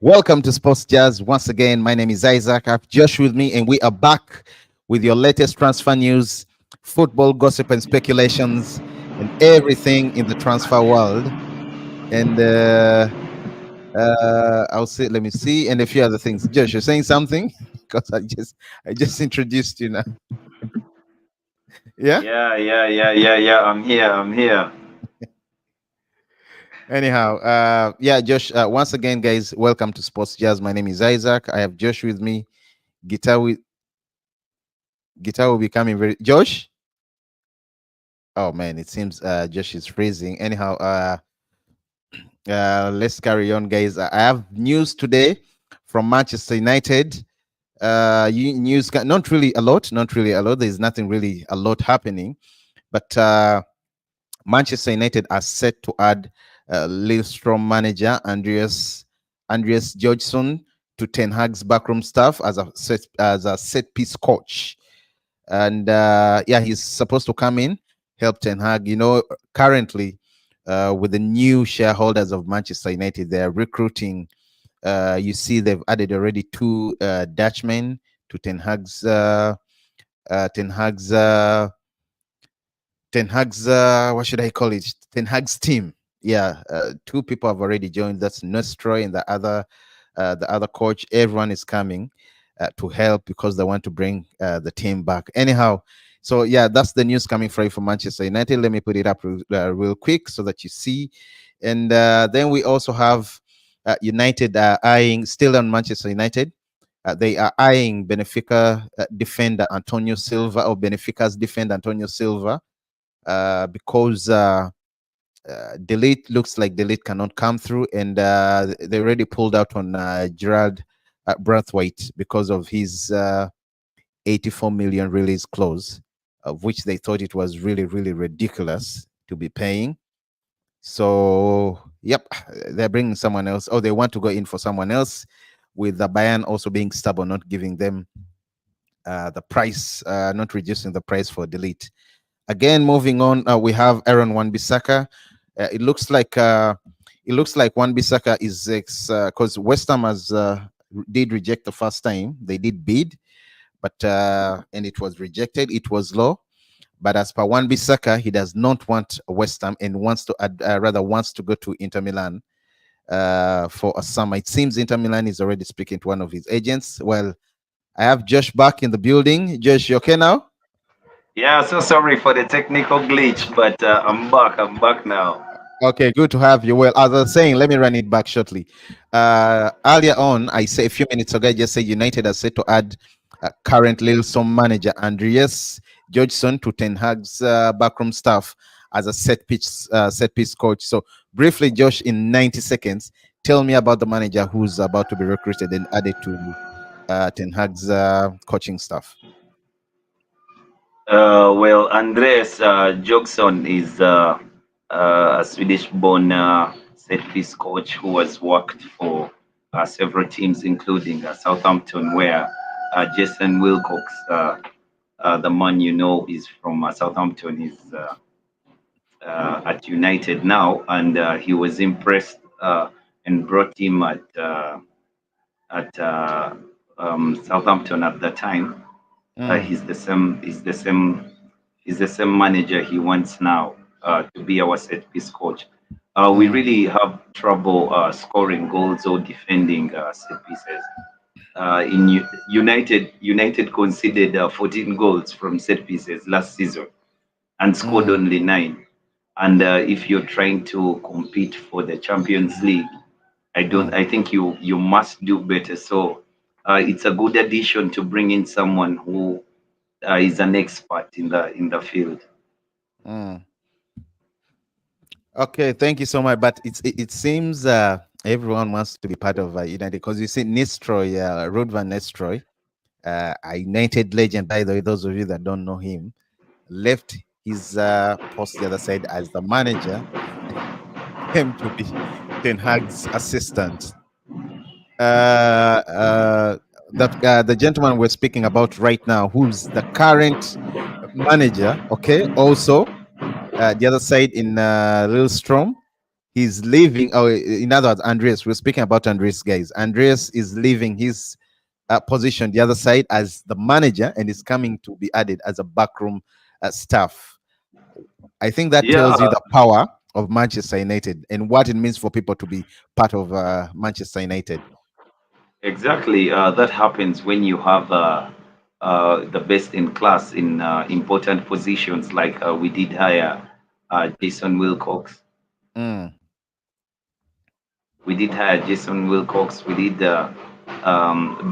Welcome to Sports Jazz. Once again, my name is Isaac. I have Josh with me, and we are back with your latest transfer news, football gossip and speculations, and everything in the transfer world. And I'll say, let me see, and a few other things. Josh, you're saying something because I just introduced you now. Yeah. Yeah. I'm here. I'm here. Anyhow, yeah, Josh. Once again, guys, welcome to Sports Jazz. My name is Isaac. I have Josh with me. Guitar with guitar will be coming very. Josh. Oh man, it seems Josh is freezing. Anyhow, let's carry on, guys. I have news today from Manchester United. News, not really a lot, not really a lot. There's nothing really a lot happening, but Manchester United are set to add Lillestrøm manager Andreas Georgson to Ten Hag's backroom staff as a set piece coach, and yeah, he's supposed to come in, help Ten Hag. Currently, with the new shareholders of Manchester United, they're recruiting. You see, they've added already two Dutchmen to Ten Hag's what should I call it? Ten Hag's team. Yeah, two people have already joined. That's Nestroy and the other coach. Everyone is coming to help because they want to bring the team back. Anyhow, so yeah, that's the news coming from Manchester United. Let me put it up real quick so that you see. And then we also have United eyeing, still on Manchester United. They are eyeing Benfica defender Antonio Silva, or Benfica's defender Antonio Silva, because Delete looks like Delete cannot come through, and they already pulled out on Gerard Brathwaite because of his 84 million release clause, of which they thought it was really, really ridiculous to be paying. So, yep, they're bringing someone else. Oh, they want to go in for someone else, with the Bayern also being stubborn, not giving them the price, not reducing the price for Delete. Again, moving on, we have Aaron Wan-Bissaka. It looks like Wan-Bissaka is because West Ham did reject the first time. They did bid, but and it was rejected. It was low. But as per Wan-Bissaka, he does not want West Ham and wants to go to Inter Milan for a summer. It seems Inter Milan is already speaking to one of his agents. Well, I have Josh back in the building. Josh, you okay now? Yeah. So sorry for the technical glitch, but I'm back. I'm back now. Okay, good to have you. Well, as I was saying, let me run it back shortly. Earlier on, I say a few minutes ago, I just said United are set to add current Lillestrøm manager Andreas Georgson to Ten Hag's backroom staff as a set piece coach. So, briefly, Josh, in 90 seconds, tell me about the manager who's about to be recruited and added to Ten Hag's coaching staff. Well, Andres Jokson is a Swedish-born set-piece coach who has worked for several teams, including Southampton, where Jason Wilcox, the man you know, is from Southampton, is at United now, and he was impressed and brought him at Southampton at the time. He's the same. He's the same. He's the same manager he wants now to be our set piece coach. We really have trouble scoring goals or defending set pieces. United conceded 14 goals from set pieces last season and scored only 9. And if you're trying to compete for the Champions League, I think you must do better. So it's a good addition to bring in someone who is an expert in the field. Mm. Okay, thank you so much. But it seems everyone wants to be part of United, because you see Nistroy, Ruud van Nistelrooy, a United legend, by the way. Those of you that don't know him, left his post the other side as the manager, came to be Ten Hag's assistant. The gentleman we're speaking about right now, who's the current manager, okay, also the other side in Lillestrøm, he's leaving. Oh, in other words, Andreas. We're speaking about Andreas, guys. Andreas is leaving his position the other side as the manager and is coming to be added as a backroom staff. I think that Yeah, tells you the power of Manchester United and what it means for people to be part of Manchester United. exactly. That happens when you have the best in class in important positions, like we did hire Jason Wilcox. Mm, We did hire Jason Wilcox. We did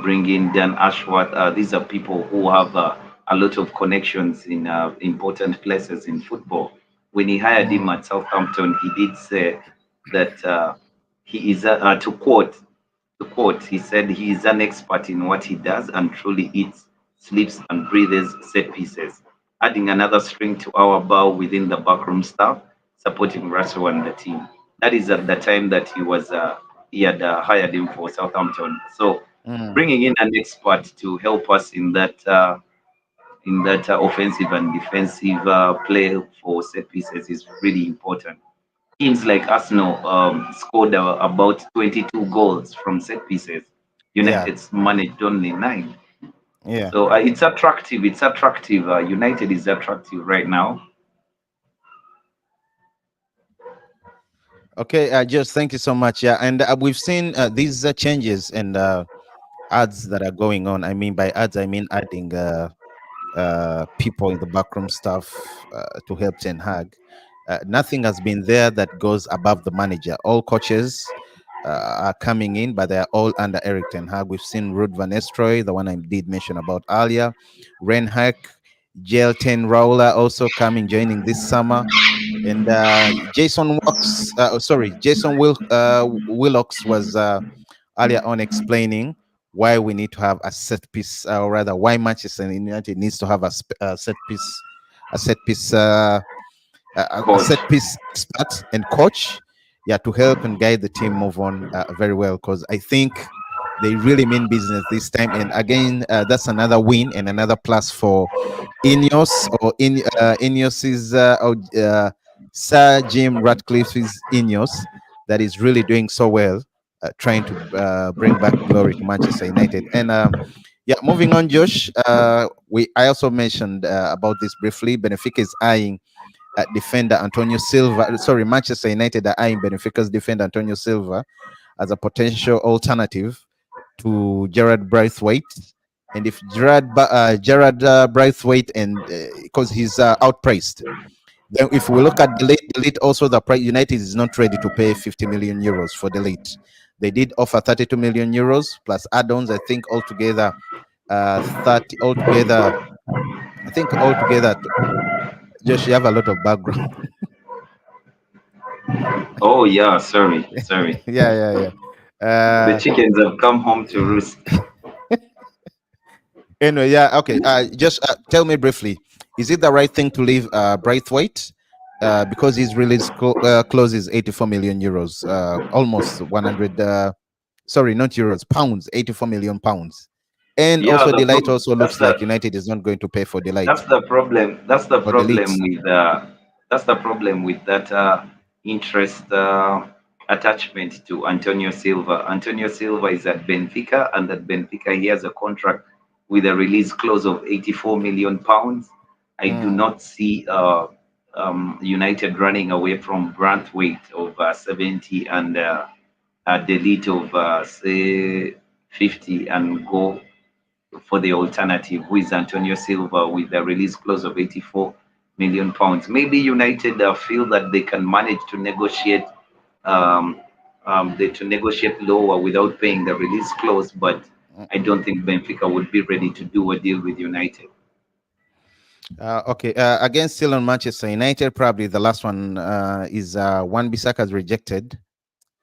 bring in Dan Ashworth. These are people who have a lot of connections in important places in football. When he hired him mm, at Southampton, he did say that he is, he said he is an expert in what he does and truly eats, sleeps, and breathes set pieces, adding another string to our bow within the backroom staff, supporting Russell and the team. That is at the time that he had hired him for Southampton. So mm. bringing in an expert to help us in that offensive and defensive play for set pieces is really important. Teams like Arsenal scored about 22 goals from set pieces. Yeah, United's managed only 9. yeah. So it's attractive. It's attractive. United is attractive right now. Okay, just thank you so much. Yeah, and we've seen these changes and ads that are going on. I mean, by ads, I mean adding people in the backroom staff to help Ten Hag. Nothing has been there that goes above the manager. All coaches are coming in, but they are all under Eric Ten Hag. We've seen Ruud van Nistelrooy, the one I did mention about earlier, Renhak, Jelten Raula also coming, joining this summer. And Jason Willocks was earlier on explaining why we need to have a set piece, or rather, why Manchester United needs to have a set piece, a set piece, a Coach. set piece expert and coach, yeah, to help and guide the team move on very well. Because I think they really mean business this time. And again, that's another win and another plus for Ineos Ineos's Sir Jim Ratcliffe's Ineos that is really doing so well, trying to bring back glory to Manchester United. And yeah, moving on, Josh. I also mentioned about this briefly. Benfica is eyeing defender Antonio Silva. Sorry, Manchester United are eyeing Benfica's defender Antonio Silva as a potential alternative to Gerard Braithwaite. And if Gerard Braithwaite, and because he's outpriced, then if we look at delete also the price, United is not ready to pay 50 million euros for delete. They did offer 32 million euros plus add-ons. I think altogether, 30 altogether. I think altogether, Josh, you have a lot of background. Oh yeah, sorry, sorry. Yeah, yeah, yeah. The chickens have come home to roost. Anyway, yeah, okay. Just tell me briefly, is it the right thing to leave Braithwaite? Because his release clause is 84 million euros, almost 100. Sorry, not euros, pounds, 84 million pounds. And Yeah, also, Delight also that's looks like United is not going to pay for Delight the problem. or Delete. That's the problem with that interest attachment to Antonio Silva. Antonio Silva is at Benfica, and at Benfica he has a contract with a release clause of 84 million pounds. I do Mm, not see United running away from Brantwaite of 70 and Delete of say 50 and go for the alternative, who is Antonio Silva with a release clause of 84 million pounds. Maybe United feel that they can manage to negotiate um, to negotiate lower without paying the release clause, but mm. I don't think Benfica would be ready to do a deal with United. Okay, again, still on Manchester United, probably the last one is Wan Bissaka's rejected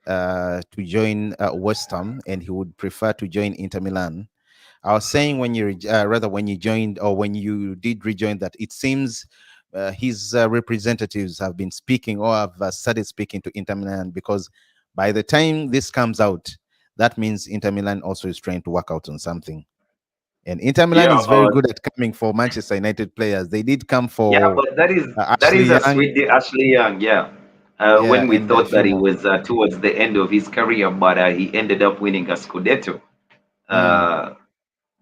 to join West Ham, and he would prefer to join Inter Milan. I was saying when you rather when you joined or when you did rejoin that it seems his representatives have been speaking or have started speaking to Inter Milan, because by the time this comes out, that means Inter Milan also is trying to work out on something. And Inter Milan Yeah, is very good at coming for Manchester United players. They did come yeah, for but that is Ashley a Young. sweet deal. Ashley Young, yeah. Yeah, when we and a thought that few he more. was towards the end of his career, but he ended up winning a Scudetto. Mm,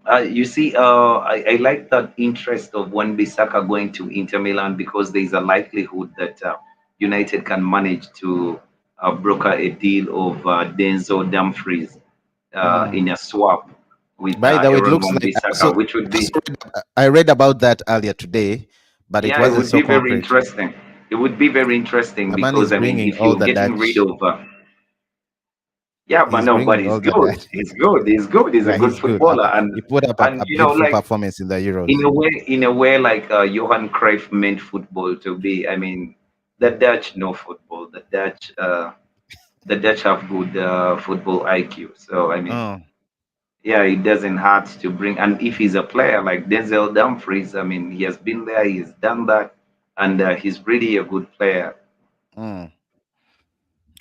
Uh, you see, I like that interest of Wan-Bissaka going to Inter Milan because there is a likelihood that United can manage to broker a deal of Denzel Dumfries mm. in a swap with By the way, it Aaron looks like Wan-Bissaka, which would be, I read about that earlier today, but it yeah, it wasn't would so be very concrete. interesting. It would be very interesting The man because is I mean, bringing if all you're the getting rid Dutch. of yeah, but He's no, but bringing he's all the good. Dutch. He's good. He's good. He's a Yeah, good he's good. footballer, He put up and a you know, beautiful like performance in the Euros. in a way, like Johan Cruyff meant football to be. I mean, the Dutch know football. The Dutch have good football IQ. So I mean, Oh, yeah, it doesn't hurt to bring. And if he's a player like Denzel Dumfries, I mean, he has been there. He's done that, and he's really a good player. mm.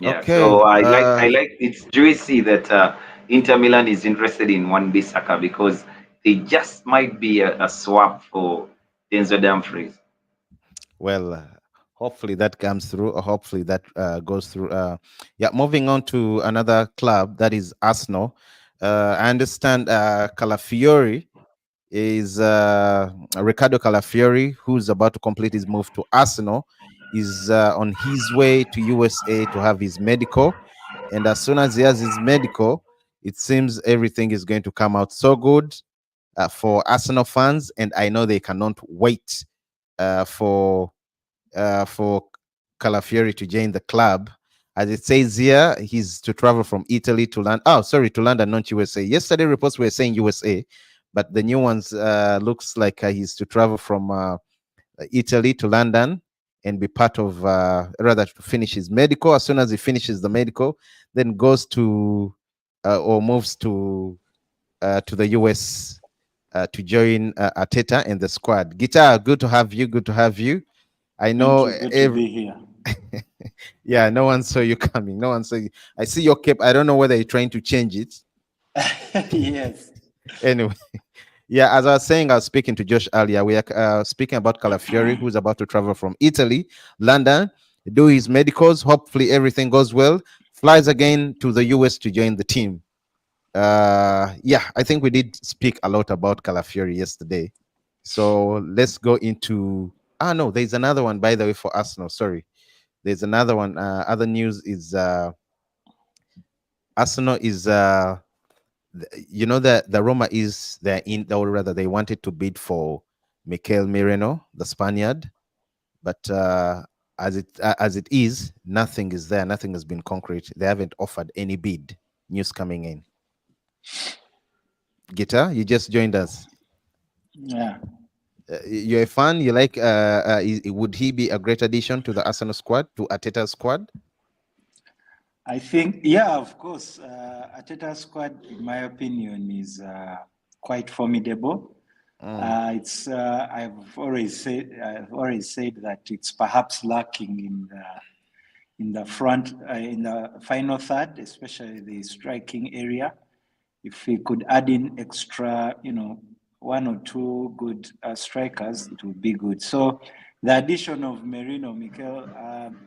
Yeah, Okay. so I like it's juicy that Inter Milan is interested in Wan-Bissaka because they just might be a swap for Denzel Dumfries. Well, hopefully that comes through, or hopefully that goes through. Yeah, moving on to another club, that is Arsenal. I understand Calafiori is Ricardo Calafiori, who's about to complete his move to Arsenal, is on his way to USA to have his medical. And as soon as he has his medical, it seems everything is going to come out so good for Arsenal fans. And I know they cannot wait uh, for for Calafiori to join the club. As it says here, he's to travel from Italy to London. Oh, sorry, to London, not USA. Yesterday reports were saying USA, but the new ones looks like he's to travel from Italy to London and be part of, rather to finish his medical. As soon as he finishes the medical, then goes to or moves to the US to join Ateta and the squad. Guitar, good to have you. Good to have you. I Thank know you. Good to be here. yeah, no one saw you coming. No one saw you. I see your cape. I don't know whether you're trying to change it. Yes. Anyway, yeah, as I was saying, I was speaking to Josh earlier. We are speaking about Calafiori, who's about to travel from Italy, London, do his medicals. Hopefully, everything goes well. Flies again to the US to join the team. Yeah, I think we did speak a lot about Calafiori yesterday. So let's go into. Ah, no, there's another one, by the way, for Arsenal. Sorry. There's another one. Other news is Arsenal is you know that the Roma is they're in, or rather they wanted to bid for Mikel Merino, the Spaniard, but as it is, nothing is there. Nothing has been concrete. They haven't offered any bid. News coming in. Guitar, you just joined us. Yeah. You're a fan. You like? Would he be a great addition to the Arsenal squad, to Ateta's squad? I think, yeah, of course. Ateta's squad, in my opinion, is quite formidable. It's I've always said that it's perhaps lacking in the front in the final third, especially the striking area. If we could add in extra, one or two good strikers, it would be good. So the addition of Mikel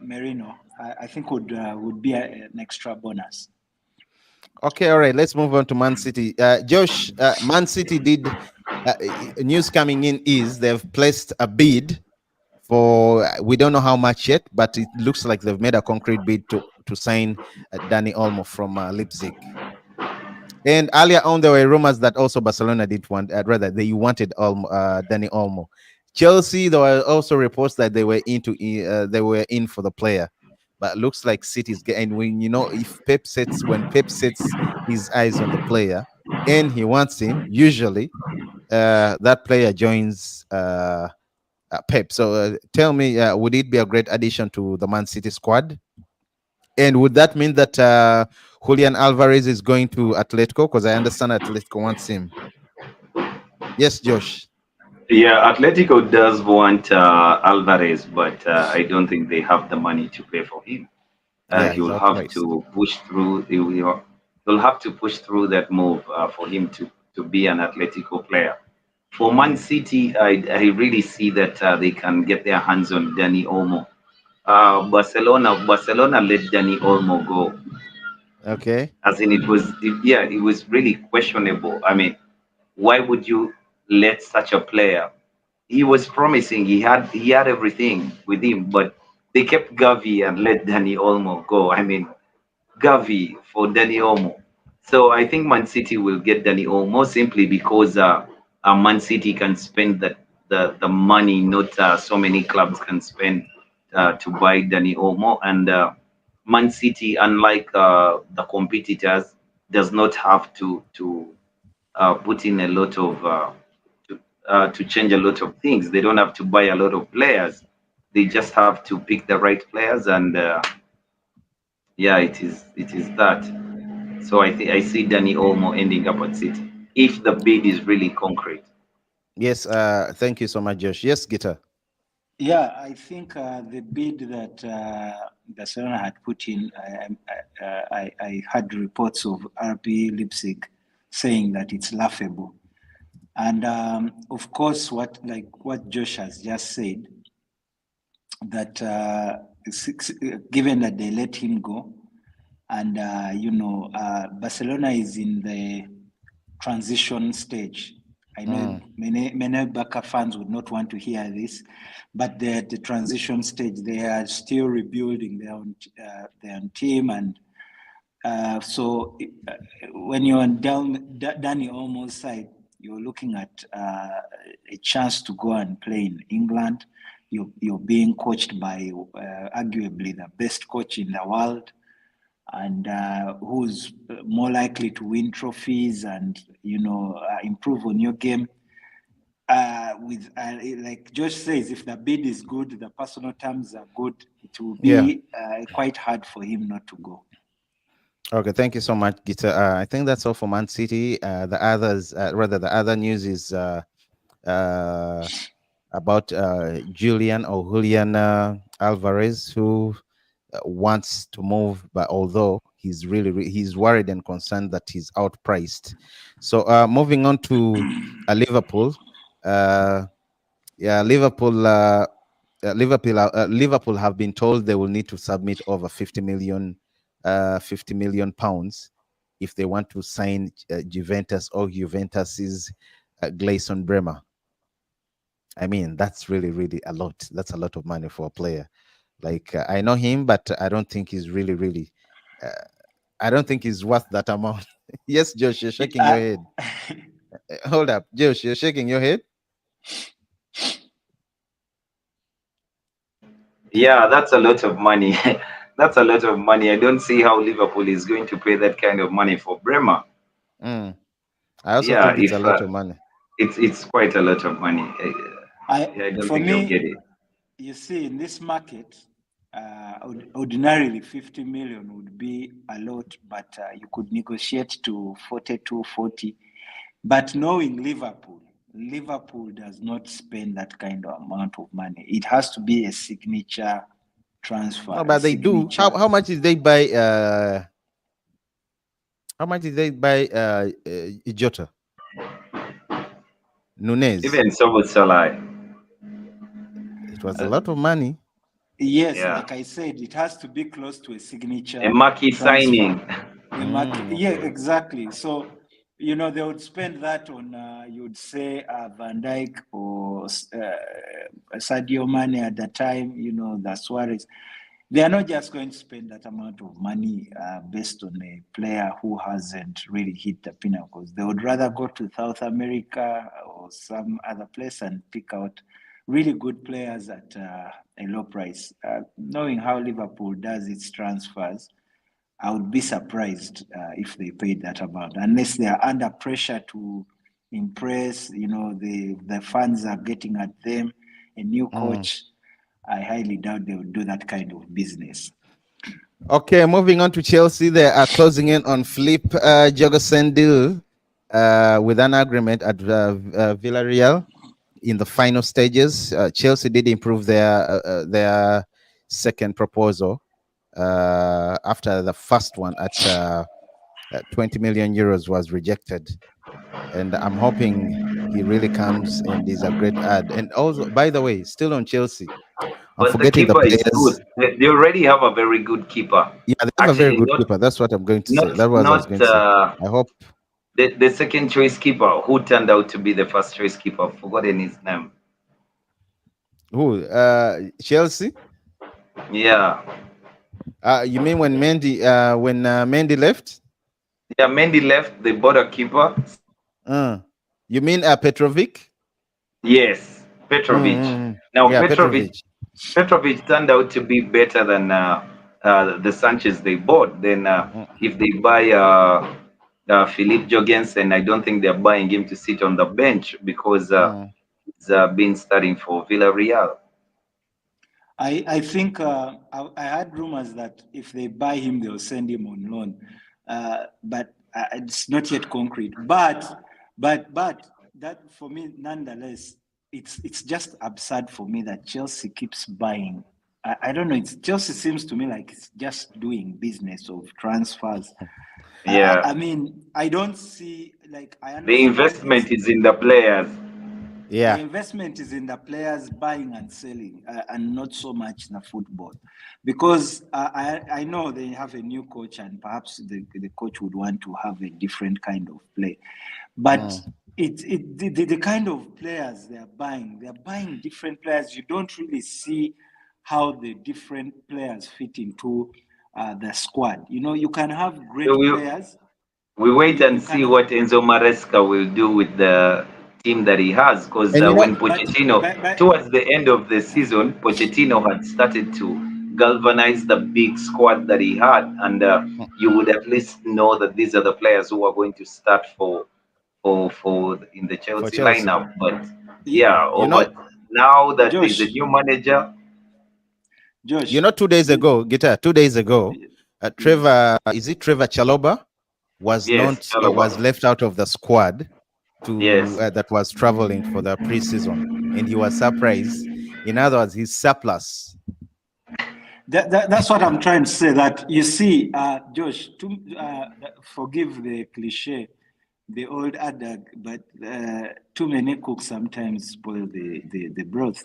Merino, I think would be an extra bonus. Okay, all right. Let's move on to Man City. Josh, Man City did. News coming in is they've placed a bid for, we don't know how much yet, but it looks like they've made a concrete bid to sign Danny Olmo from Leipzig. And earlier on, there were rumors that also Barcelona did want, rather they wanted Danny Olmo. Chelsea, there were also reports that they were they were in for the player, but looks like City's getting. When if when Pep sets his eyes on the player and he wants him, usually that player joins Pep. So tell me, would it be a great addition to the Man City squad? And would that mean that Julian Alvarez is going to Atletico? Because I understand Atletico wants him. Yes, Josh. Yeah, Atletico does want Alvarez, but I don't think they have the money to pay for him. Yeah, He he's will have outpriced. to push through. He'll have to push through that move for him to be an Atletico player. For Man City, I really see that they can get their hands on Danny Olmo. Barcelona let Dani Olmo go. Okay. As in, it was really questionable. I mean, why would you let such a player? He was promising. He had everything with him, but they kept Gavi and let Dani Olmo go. I mean, Gavi for Dani Olmo. So I think Man City will get Dani Olmo simply because Man City can spend the money not so many clubs can spend to buy Dani Olmo, and Man City, unlike the competitors, does not have to put in a lot of to change a lot of things. They don't have to buy a lot of players. They just have to pick the right players, and yeah, it is that. So I see Danny Olmo ending up at City if the bid is really concrete. Yes. Thank you so much, Josh. Yes, Guitar. Yeah, I think the bid that Barcelona had put in, I had reports of RB Leipzig saying that it's laughable. And of course, what Josh has just said, that given that they let him go, and Barcelona is in the transition stage. I know many Barca fans would not want to hear this, but they're at the transition stage. They are still rebuilding their own team, and so when you're on Dani Olmo's side, you're looking at a chance to go and play in England. You're being coached by arguably the best coach in the world, and who's more likely to win trophies and improve on your game. With like Josh says, if the bid is good, the personal terms are good, it will be quite hard for him not to go. Okay, thank you so much, Gita. I think that's all for Man City. The other news is about Julian Alvarez, who wants to move, but although he's he's worried and concerned that he's outpriced. So moving on to Liverpool. Liverpool have been told they will need to submit over 50 million pounds if they want to sign Juventus or Juventus's Gleison Bremer. I mean, that's really a lot. That's a lot of money for a player. Like I know him, but I don't think he's really. I don't think he's worth that amount. Yes, Josh, you're shaking your head. Hold up, Josh, you're shaking your head. Yeah, that's a lot of money. That's a lot of money. I don't see how Liverpool is going to pay that kind of money for Bremer. I also think it's a lot of money. It's quite a lot of money. I don't think you'll get it. You see, in this market, ordinarily 50 million would be a lot, but you could negotiate to 42, 40. But knowing Liverpool does not spend that kind of amount of money. It has to be a signature transfer. No, but they do. How much did they buy? How much did they buy Jota? Nunez. Even Szoboszlai. It was a lot of money. Yes, like I said, it has to be close to a signature. A marquee signing. Yeah, exactly. So, they would spend that on, you would say, Van Dijk or Sadio Mane at the time, the Suarez. They are not just going to spend that amount of money based on a player who hasn't really hit the pinnacles. They would rather go to South America or some other place and pick out really good players at a low price. Knowing how Liverpool does its transfers, I would be surprised if they paid that amount, unless they are under pressure to impress. The fans are getting at them, a new coach. I highly doubt they would do that kind of business. Okay, moving on to Chelsea. They are closing in on Philippe Jorgensen deal with an agreement at Villarreal in the final stages. Chelsea did improve their second proposal after the first one at 20 million euros was rejected. And I'm hoping he really comes and is a great ad. And also, by the way, still on Chelsea, I'm But the forgetting the keeper is players. good. They already have a very good keeper. Yeah, they have a very Actually, good keeper. That's what I'm going to say. That was what I was not going to say. I hope. the second choice keeper who turned out to be the first choice keeper. I've forgotten his name. Who? Chelsea. Yeah, You mean when Mendy left? yeah. Mendy left. They bought a keeper. You mean Petrovic? Yes, Petrovic. Mm-hmm. Now Yeah, Petrovic. Petrovic turned out to be better than the Sanchez they bought. Then Mm, if they buy Philippe Jorgensen, I don't think they're buying him to sit on the bench because mm. he's been starting for Villarreal. I think I had rumors that if they buy him, they'll send him on loan, but it's not yet concrete. But that for me, nonetheless, it's just absurd for me that Chelsea keeps buying. I don't know. Chelsea seems to me like it's just doing business of transfers. Yeah, I mean, I don't see like I the understand investment is in the players. the Yeah. investment is in the players buying and selling, and not so much in the football, because I know they have a new coach, and perhaps the coach would want to have a different kind of play, but the kind of players they're buying different players. You don't really see how the different players fit into the squad. You know, you can have great So players. we wait You and can see what Enzo Maresca will do with the team that he has. Because And when but Pochettino, but towards the end of the season, Pochettino had started to galvanize the big squad that he had, and you would at least know that these are the players who are going to start for in the for Chelsea Chelsea, lineup. But y- yeah, you know, but now that there's a Josh, new manager, Josh, 2 days ago, Guitar, 2 days ago, yes. Trevor Chaloba was yes, not was Chalobah, left out of the squad yes. that was traveling for the preseason, and he was surprised. In other words, he's surplus. That's what I'm trying to say. That you see, Josh, forgive the cliche, the old adage, but too many cooks sometimes spoil the broth.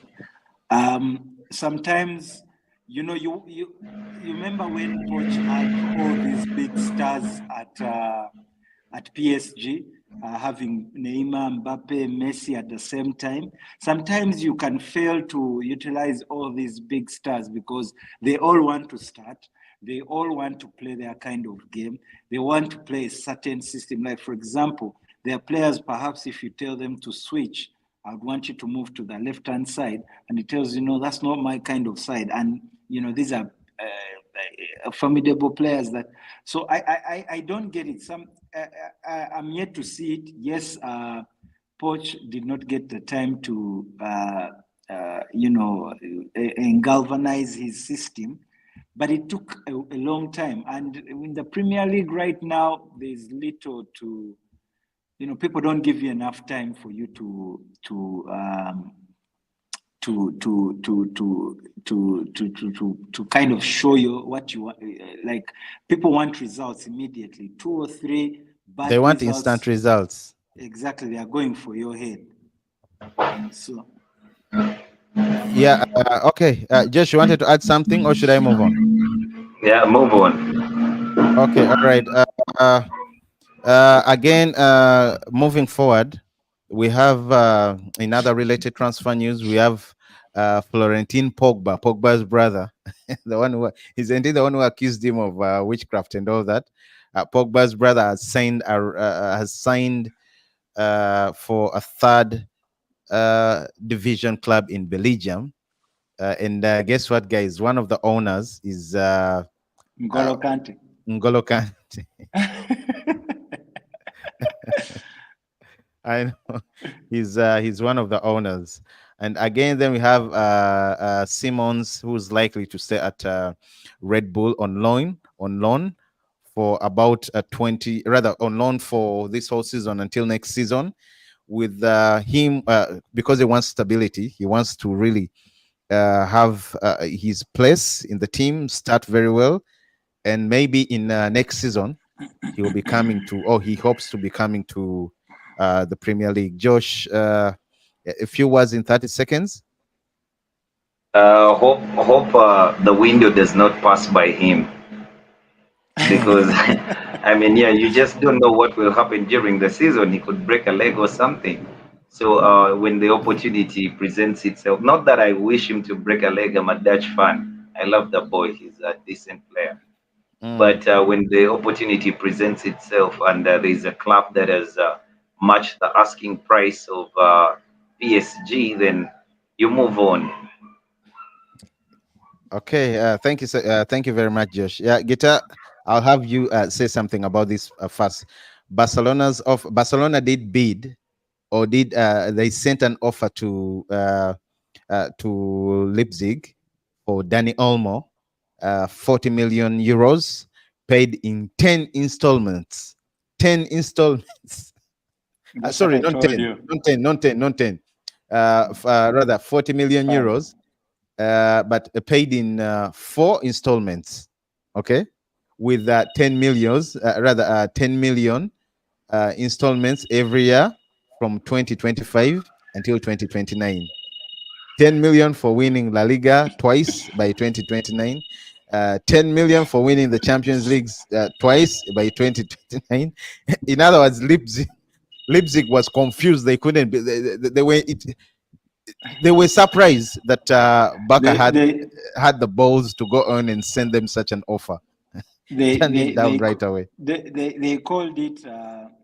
Sometimes, you know, you remember when Poch had all these big stars at PSG, having Neymar, Mbappe, Messi at the same time. Sometimes you can fail to utilize all these big stars because they all want to start. They all want to play their kind of game. They want to play a certain system. Like, for example, there are players, perhaps if you tell them to switch, I would want you to move to the left-hand side. And it tells you, no, that's not my kind of side. And, you know, these are formidable players that, so I don't get it. I'm yet to see it. Yes, Poch did not get the time to, galvanize his system, but it took a long time. And in the Premier League right now, there's little to, you know, people don't give you enough time for you to kind of show you what you want. Like, people want results immediately, 2 or 3 bad They want results. instant results. Exactly, they are going for your head. So Yeah. Okay. Josh, you wanted to add something, or should I move on? Yeah, move on. Okay. All right. Again, moving forward, we have in other related transfer news, we have Florentin Pogba, Pogba's brother, the one who he's indeed the one who accused him of witchcraft and all that. Pogba's brother has signed for a third division club in Belgium, and guess what, guys? One of the owners is N'Golo Kante. N'Golo Kante. I know he's one of the owners, and again, then we have Simmons, who's likely to stay at Red Bull on loan for about 20, rather on loan for this whole season until next season. With him, because he wants stability, he wants to really have his place in the team, start very well, and maybe in next season he will be coming to, or he hopes to be coming to the Premier League. Josh, a few words in 30 seconds. Hope the window does not pass by him, because I mean, yeah, you just don't know what will happen during the season. He could break a leg or something. So when the opportunity presents itself, not that I wish him to break a leg. I'm a Dutch fan. I love the boy. He's a decent player. Mm. But when the opportunity presents itself and there is a club that has matched the asking price of PSG, then you move on. Okay, thank you very much, Josh. Yeah, Gita, I'll have you say something about this first. Barcelona did bid, or did they sent an offer to Leipzig for Danny Olmo, 40 million euros, paid in 10 installments. 10 installments. That's what Sorry, I not told 10, you. not 10, not 10, not 10. Rather 40 million Five. euros, but paid in 4 installments. Okay, with 10 millions, 10 million installments every year from 2025 until 2029. 10 million for winning La Liga twice by 2029. 10 million for winning the Champions Leagues twice by 2029. In other words, Leipzig was confused. They couldn't be, they were surprised that Barca They had the balls to go on and send them such an offer. they Turned they it down they right away. they called it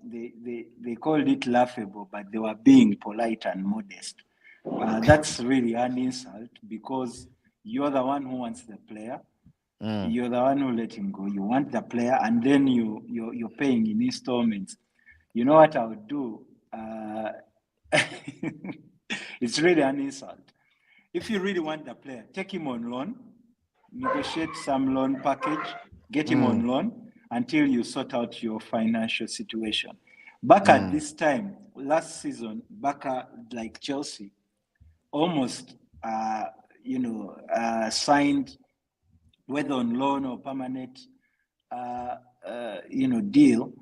they called it laughable, but they were being polite and modest. That's really an insult, because you're the one who wants the player. Mm. You're the one who let him go. You want the player, and then you're paying in installments. You know what I would do? It's really an insult. If you really want the player, take him on loan, negotiate some loan package, get him on loan until you sort out your financial situation. Back at this time, last season, Barca, like Chelsea, almost, signed, whether on loan or permanent, deal,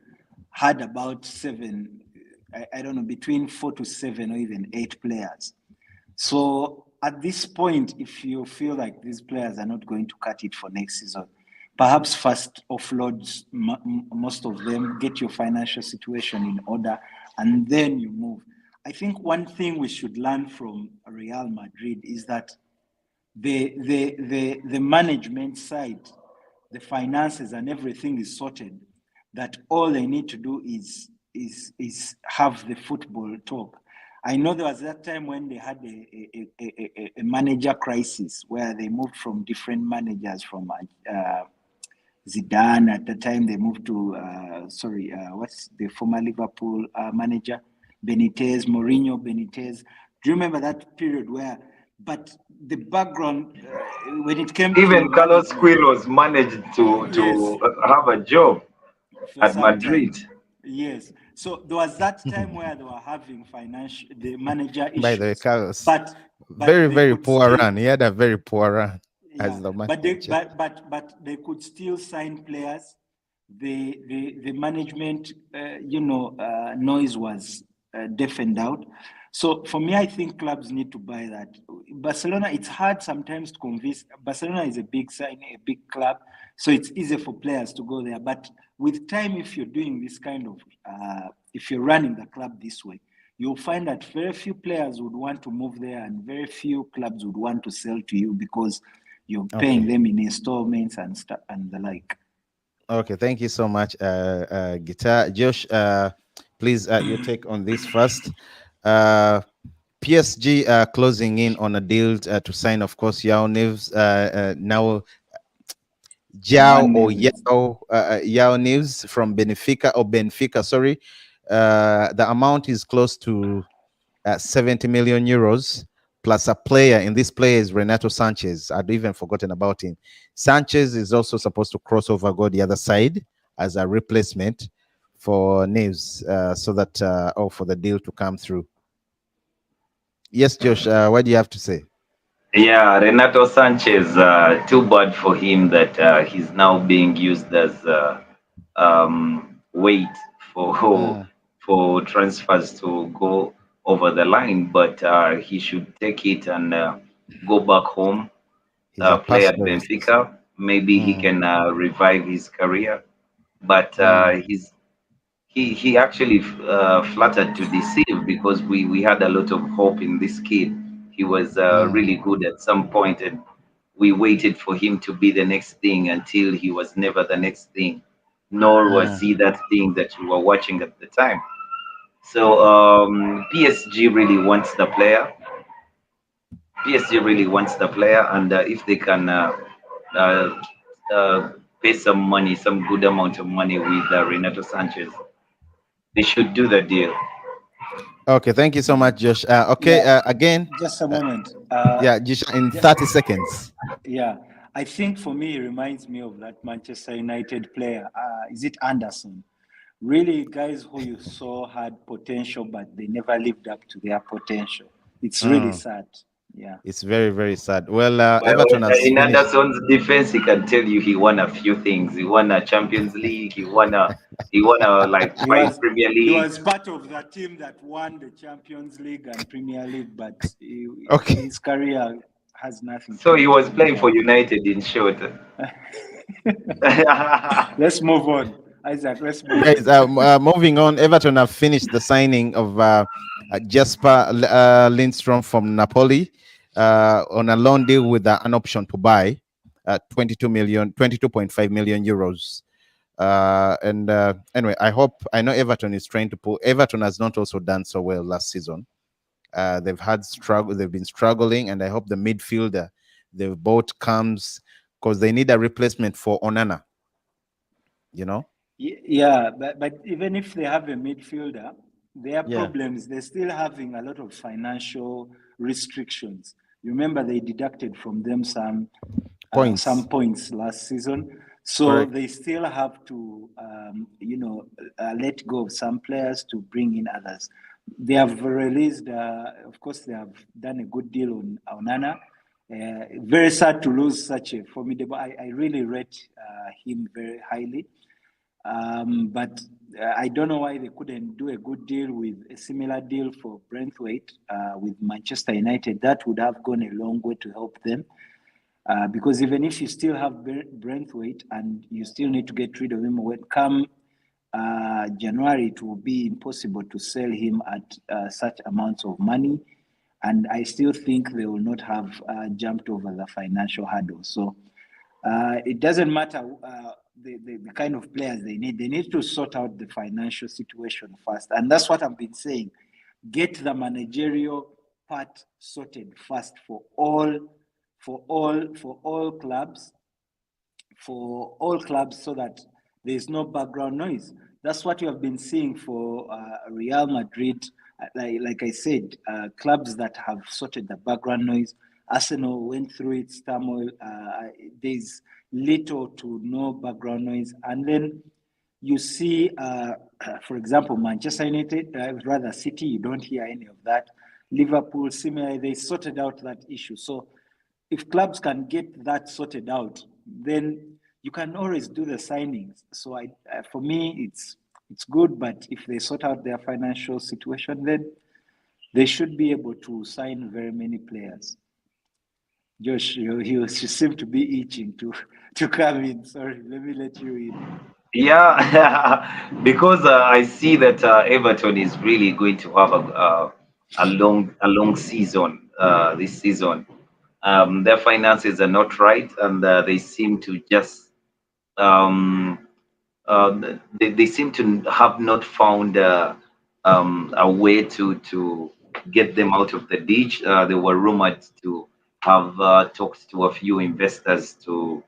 had about seven, I don't know, between 4 to 7 or even 8 players. So at this point, if you feel like these players are not going to cut it for next season, perhaps first offload most of them, get your financial situation in order, and then you move. I think one thing we should learn from Real Madrid is that the management side, the finances and everything is sorted, that all they need to do is have the football talk. I know there was that time when they had a manager crisis where they moved from different managers, from Zidane. At the time they moved to what's the former Liverpool manager, Benitez, Mourinho, Benitez. Do you remember that period where? But the background, when it came to Even Carlos management, Quiros managed to yes, have a job for at some Madrid. time. Yes. So there was that time where they were having the manager By the way, issues, Carlos, but very, they very could poor still, run. He had a very poor run yeah, as the but they manager. but they could still sign players. The management noise was deafened out. So for me, I think clubs need to buy that. Barcelona, it's hard sometimes to convince. Barcelona is a big sign, a big club, so it's easy for players to go there. But with time, if you're doing this kind of, if you're running the club this way, you'll find that very few players would want to move there, and very few clubs would want to sell to you, because you're paying Okay. them in installments and stuff and the like. Okay. Thank you so much, Guitar. Josh, please, your take on this first. PSG closing in on a deal to sign, of course, Yao Neves. Now, Young Yao Neves from Benfica, sorry. The amount is close to 70 million euros, plus a player, and this player is Renato Sanchez. I'd even forgotten about him. Sanchez is also supposed to cross over, go the other side as a replacement for Neves, so that for the deal to come through. Yes, Josh, what do you have to say? Yeah, Renato Sanchez, too bad for him that he's now being used as weight for Mm, for transfers to go over the line. But he should take it and go back home, He's a play at pastoralist. Benfica. Maybe he Mm, can revive his career. But mm, he actually flattered to deceive because we had a lot of hope in this kid. He was mm, really good at some point, and we waited for him to be the next thing until he was never the next thing, nor was mm. he that thing that you were watching at the time. So PSG really wants the player. PSG really wants the player, and if they can uh, uh, pay some money, some good amount of money with Renato Sanchez, they should do the deal. Okay, thank you so much, Josh. Okay, Yeah, again, just a uh, moment. yeah, Josh, in Just 30 seconds. yeah, I think for me it reminds me of that Manchester United player. Is it Anderson? Really, guys who you saw had potential, but they never lived up to their potential. It's really Mm, sad. Yeah. it's very, very sad. Well, Well, Everton has in finished. Anderson's defense, he can tell you he won a few things. He won a Champions League. He won a like He five was Premier he Leagues. was part of the team that won the Champions League and Premier League, but Okay, his career has nothing to So do he with was the playing for Champions. United in short. Let's move on, Isaac. Let's move guys, on. moving on. Everton have finished the signing of Jasper Lindstrom from Napoli on a loan deal with an option to buy 22.5 million euros. And anyway, I know Everton is trying to pull. Everton has not also done so well last season. They've been struggling, and I hope the midfielder they've bought comes because they need a replacement for Onana. You know? Yeah, but even if they have a midfielder, their Yeah. problems, they're still having a lot of financial restrictions. Remember, they deducted from them some Points. points last season, so Correct. they still have to, let go of some players to bring in others. They have released, of course, they have done a good deal on Onana. Very sad to lose such a formidable. I really rate him very highly. But I don't know why they couldn't do a good deal with a similar deal for Brentwaite with Manchester United. That would have gone a long way to help them. Because even if you still have Brentwaite and you still need to get rid of him, when come January, it will be impossible to sell him at such amounts of money. And I still think they will not have jumped over the financial hurdle. So it doesn't matter the kind of players they need. They need to sort out the financial situation first. And that's what I've been saying. Get the managerial part sorted first for all clubs, so that there's no background noise. That's what you have been seeing for Real Madrid. Like I said, clubs that have sorted the background noise. Arsenal went through its turmoil. There's little to no background noise. And then you see, for example, Manchester United, rather City, you don't hear any of that. Liverpool, similarly, they sorted out that issue. So if clubs can get that sorted out, then you can always do the signings. So for me, it's good, but if they sort out their financial situation, then they should be able to sign very many players. Josh, you seem to be itching to come in. Sorry, let me let you in. Yeah, because I see that Everton is really going to have a long season this season. Their finances are not right, and they seem to just um, they seem to have not found a way to get them out of the ditch. They were rumored to have talked to a few investors to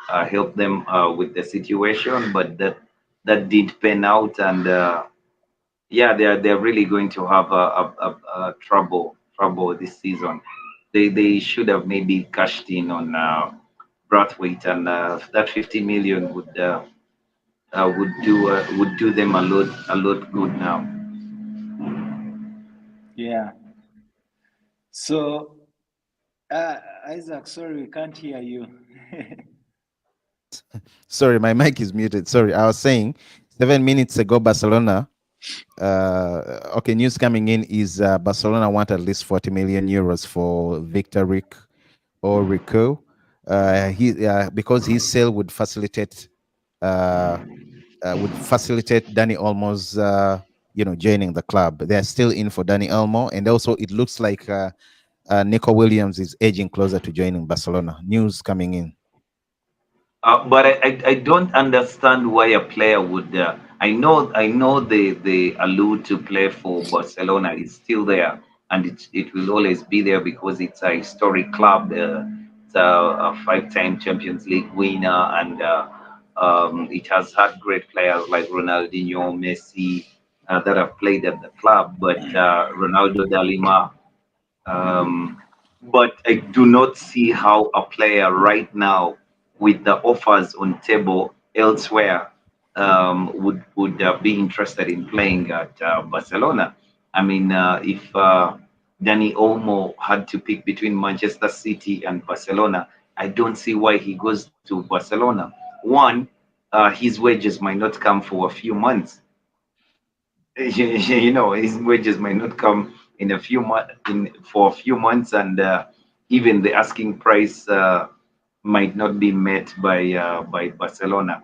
help them with the situation, but that didn't pan out, and yeah, they're really going to have a trouble this season. They should have maybe cashed in on Brathwaite, and that 50 million would do them a lot good now. Yeah. So, Isaac, sorry, we can't hear you. Sorry, my mic is muted. Sorry, I was saying 7 minutes ago, Barcelona. Okay, news coming in is Barcelona want at least 40 million euros for Victor Rick, or Rico. Because his sale would facilitate Danny Olmo's joining the club. They're still in for Danny Olmo, and also it looks like Nico Williams is edging closer to joining Barcelona. News coming in. But I don't understand why a player would. I know they allude to play for Barcelona. It's still there, and it will always be there because it's a historic club. It's a five-time Champions League winner, and it has had great players like Ronaldinho, Messi that have played at the club. But Ronaldo de Lima. Um, but I do not see how a player right now, with the offers on table elsewhere, would be interested in playing at Barcelona. I mean, if Danny Olmo had to pick between Manchester City and Barcelona, I don't see why he goes to Barcelona. One, his wages might not come for a few months. His wages might not come in a few months in for a few months, and even the asking price might not be met by Barcelona.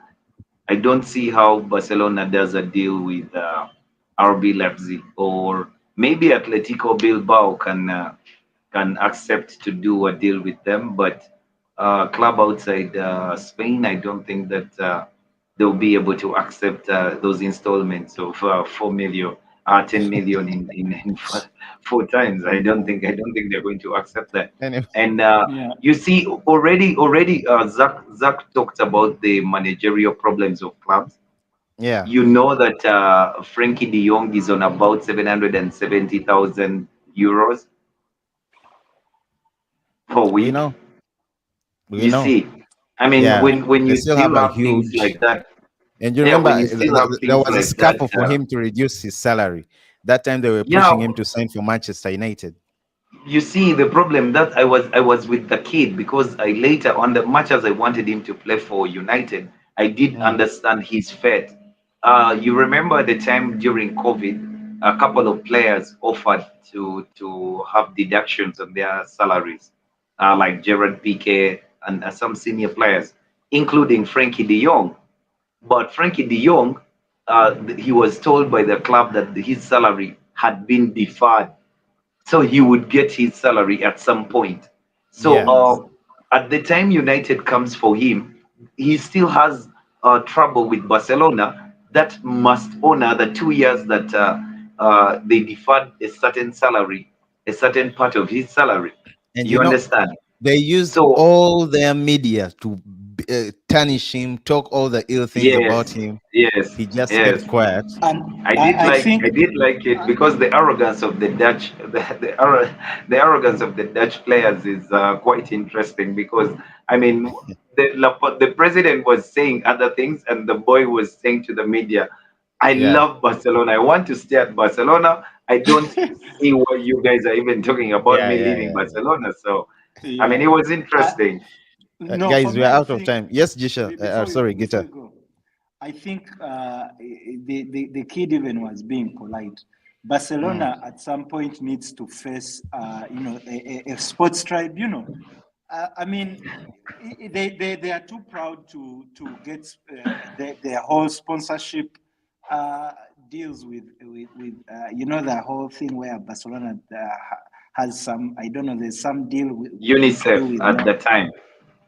I don't see how Barcelona does a deal with RB Leipzig, or maybe Atletico Bilbao can accept to do a deal with them, but club outside Spain, I don't think that they'll be able to accept those installments of 4 million, 10 million in 4 times. I don't think they're going to accept that. Anyway, And Yeah. you see, already, Zach talked about the managerial problems of clubs. yeah, You know that Frankie De Jong is on about 770,000 euros per we week. know, we You know. see, I mean, Yeah, when they you still have still a have things huge. like that, And you yeah, remember when you still have there things was a like that, scalpel for him to reduce his salary. That time they were yeah, pushing him to sign for Manchester United. you see the problem that I was with the kid, because I later on, the much as I wanted him to play for United, I did Mm, understand his fate. You remember the time during COVID, a couple of players offered to have deductions on their salaries, like Gerard Piqué and some senior players, including Frankie De Jong. But Frankie De Jong, he was told by the club that his salary had been deferred, so he would get his salary at some point. So yeah, Yes. at the time United comes for him, he still has trouble with Barcelona that must honor the 2 years that they deferred a certain salary, a certain part of his salary. and You understand? they used So all their media to tarnish him, talk all the ill things about yes, him. yes, He just yes. kept quiet. And I did I like think I did like it because the arrogance of the Dutch, the arrogance of the Dutch players is quite interesting. Because I mean, the president was saying other things, and the boy was saying to the media, "I Yeah, love Barcelona. I want to stay at Barcelona. I don't see why you guys are even talking about yeah, me yeah, leaving yeah. Barcelona." So I mean, yeah. it was I, interesting. no, for Guys, we me, are I out of think time. Yes, Jisha. Sorry, before Gita. you go, I think the kid even was being polite. Mm, Barcelona at some point needs to face, a sports tribunal. I mean, they are too proud to get their whole sponsorship deals with the whole thing where Barcelona has some, I don't know, there's some deal to do UNICEF with at the time.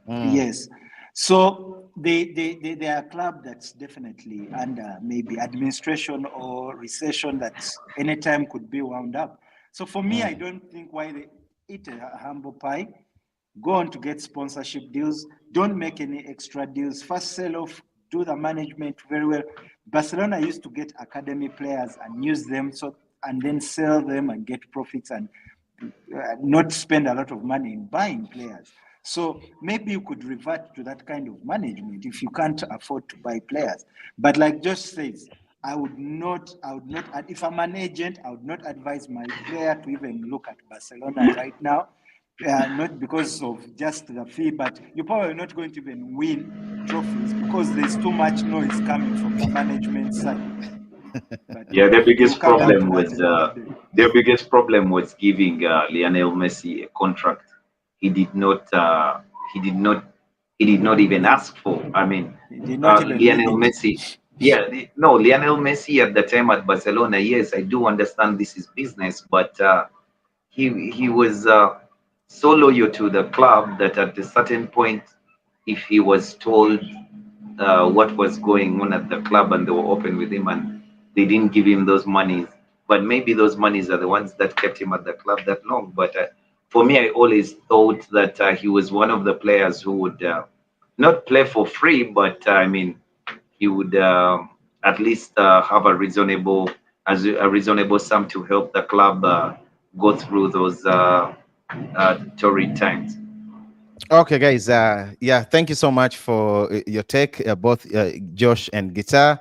mm, yes. So they are a club that's definitely under maybe administration or recession that anytime could be wound up. So for me, I mm. don't think why they eat a humble pie, go on to get sponsorship deals, don't make any extra deals, first sell off, do the management very well. Barcelona used to get academy players and use them, so and then sell them and get profits, and not spend a lot of money in buying players. So maybe you could revert to that kind of management if you can't afford to buy players. But like Josh says, I would not, if I'm an agent, I would not advise my player to even look at Barcelona right now. Not because of just the fee, but you're probably not going to even win trophies because there's too much noise coming from the management side. But Yeah, we'll come back to that another day. their biggest problem was giving Lionel Messi a contract. he did not even ask for. I mean, He did not even need Lionel it. Messi. Yeah, no, Lionel Messi at the time at Barcelona. Yes, I do understand this is business, but he was so loyal to the club that at a certain point, if he was told what was going on at the club and they were open with him and they didn't give him those monies, but maybe those monies are the ones that kept him at the club that long. But for me, I always thought that he was one of the players who would not play for free, but I mean, he would at least have a reasonable sum to help the club go through those torrid times. Okay, guys. Yeah, thank you so much for your take, both Josh and Guitar.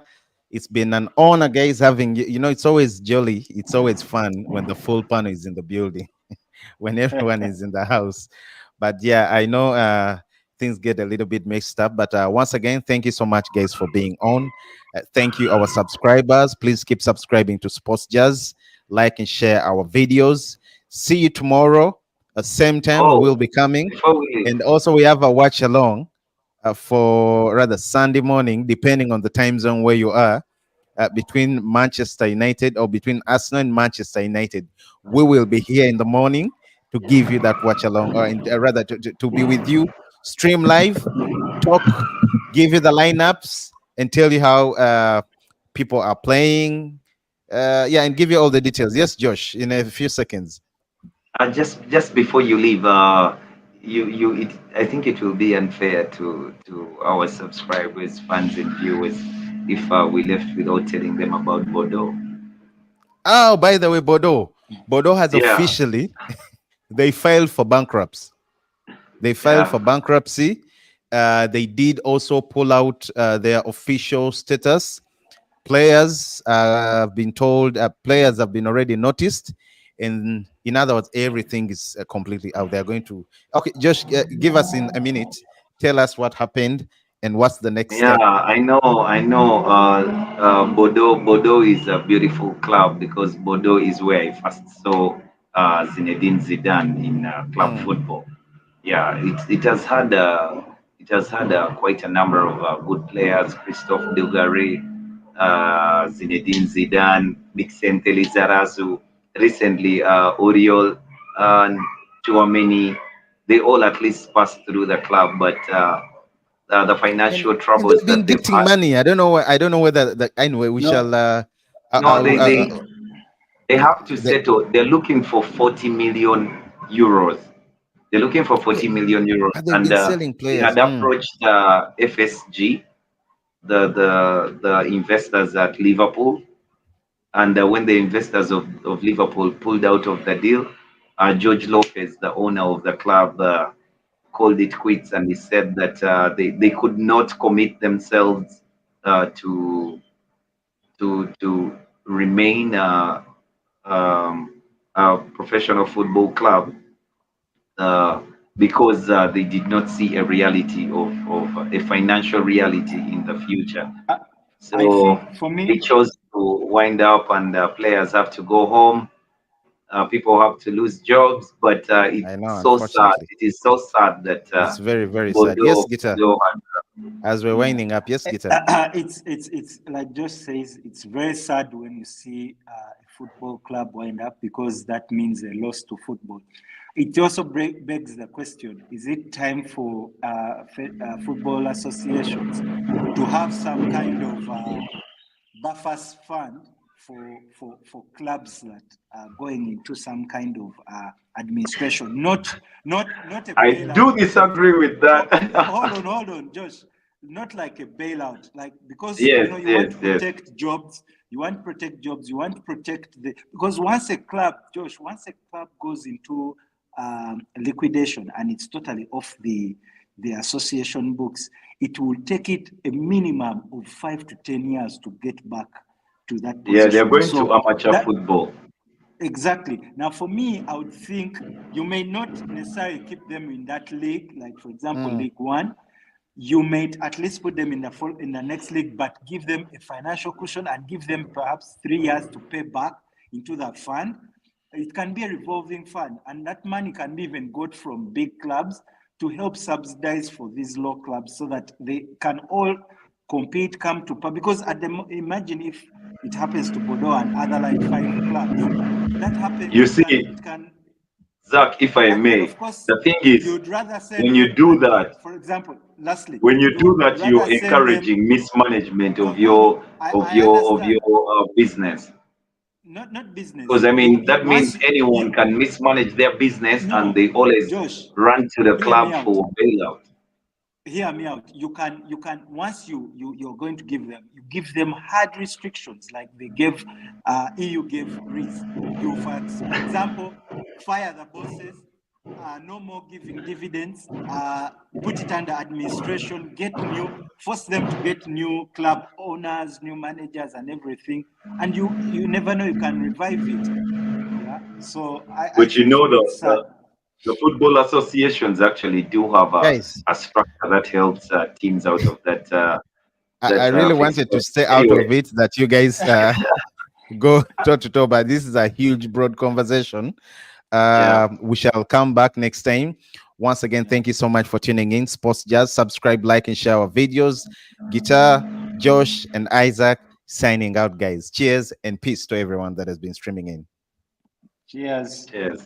It's been an honor, guys, having you. You know, it's always jolly. It's always fun when the full panel is in the building, when everyone is in the house. But yeah, I know things get a little bit mixed up. But once again, thank you so much, guys, for being on. Thank you, our subscribers. Please keep subscribing to Sports Jazz. Like and share our videos. See you tomorrow. At same time, we will Oh, be coming. before we leave, And also, we have a watch along for rather Sunday morning, depending on the time zone where you are, between Manchester United or between Arsenal and Manchester United. We will be here in the morning to give you that watch along, or rather to be with you, stream live, talk, give you the lineups, and tell you how people are playing. Yeah, and give you all the details. Yes, Josh, in a few seconds. just before you leave, I think it will be unfair to our subscribers, fans, and viewers if we left without telling them about Bordeaux. Oh, by the way, Bordeaux has Yeah, officially they filed for bankruptcy. They filed yeah. for bankruptcy. They did also pull out their official status. Players have been told, players have been already noticed. And in other words, everything is completely out. They're going to, okay, just give us in a minute. Tell us what happened and what's the next Yeah, step. I know. Bordeaux is a beautiful club because Bordeaux is where I first saw Zinedine Zidane in club Mm. football. Yeah, it has had quite a number of good players: Christophe Dugarry, Zinedine Zidane, Vicente Lizarazu, recently Oriol and Chouameni. They all at least passed through the club, but the And financial they've troubles been that they've dictating had. money. I don't know. I don't know whether. Anyway, we shall. No, No, they uh, have to the, settle. They're looking for 40 million euros. They're looking for okay, 40 million euros, but they've and been selling they players. had approached FSG, the investors at Liverpool, and when the investors of Liverpool pulled out of the deal, George Lopez, the owner of the club, called it quits, and he said that they could not commit themselves to remain a professional football club uh, because they did not see a reality of a financial reality in the future. I, I So think for they me, chose to wind up, and players have to go home. People have to lose jobs, but I know, it's so sad. unfortunately. It is so sad that It's very, very sad. Yes, Gita. Bordeaux As we're yeah, winding up, yes, Gita. it's like Josh says, it's very sad when you see a football club wind up because that means a loss to football. It also begs the question: is it time for football associations to have some kind of buffers fund for clubs that are going into some kind of administration, not a I bailout, do disagree with that. hold on, Josh. Not like a bailout, like because Yes, you want yes, to yes. protect jobs, you want to protect jobs, you want to protect the because once a club, Josh, once a club goes into liquidation and it's totally off the association books, it will take it a minimum of 5 to 10 years to get back to that Yeah, they're position. going to So amateur that football. exactly. Now, for me, I would think you may not necessarily keep them in that league, like for example, Mm. League One. You may at least put them in the next league, but give them a financial cushion and give them perhaps 3 years to pay back into that fund. it can be a revolving fund, and that money can be even got from big clubs to help subsidize for these low clubs so that they can all compete, come to because imagine if it happens to Bordeaux and other like 5 clubs, that happens. You see, it can Zach, if I and may, of course, the thing is, you'd rather send when you them do that, for example, lastly, when you do that, rather you're send them- encouraging mismanagement No, of your I understand. business. Not business. Because I mean, that means Once anyone can mismanage their business, no, and they always Josh, run to the hear me club out. for bailout. Hear me out. You can once you're going to give them, you give them hard restrictions like they gave EU gave Greece. You for example fire the bosses, no more giving dividends, put it under administration, force them to get new club owners, new managers, and everything. And you never know, you can revive it. Yeah. So But you know, it's sad. the football associations actually do have Guys, a structure that helps teams out of that. I really wanted to stay out Anyway. of it, that you guys go toe to toe, but this is a huge, broad conversation. We shall come back next time. Once again, thank you so much for tuning in. Sports Jazz, subscribe, like, and share our videos. Guitar, Josh, and Isaac signing out, guys. Cheers and peace to everyone that has been streaming in. Cheers. Cheers.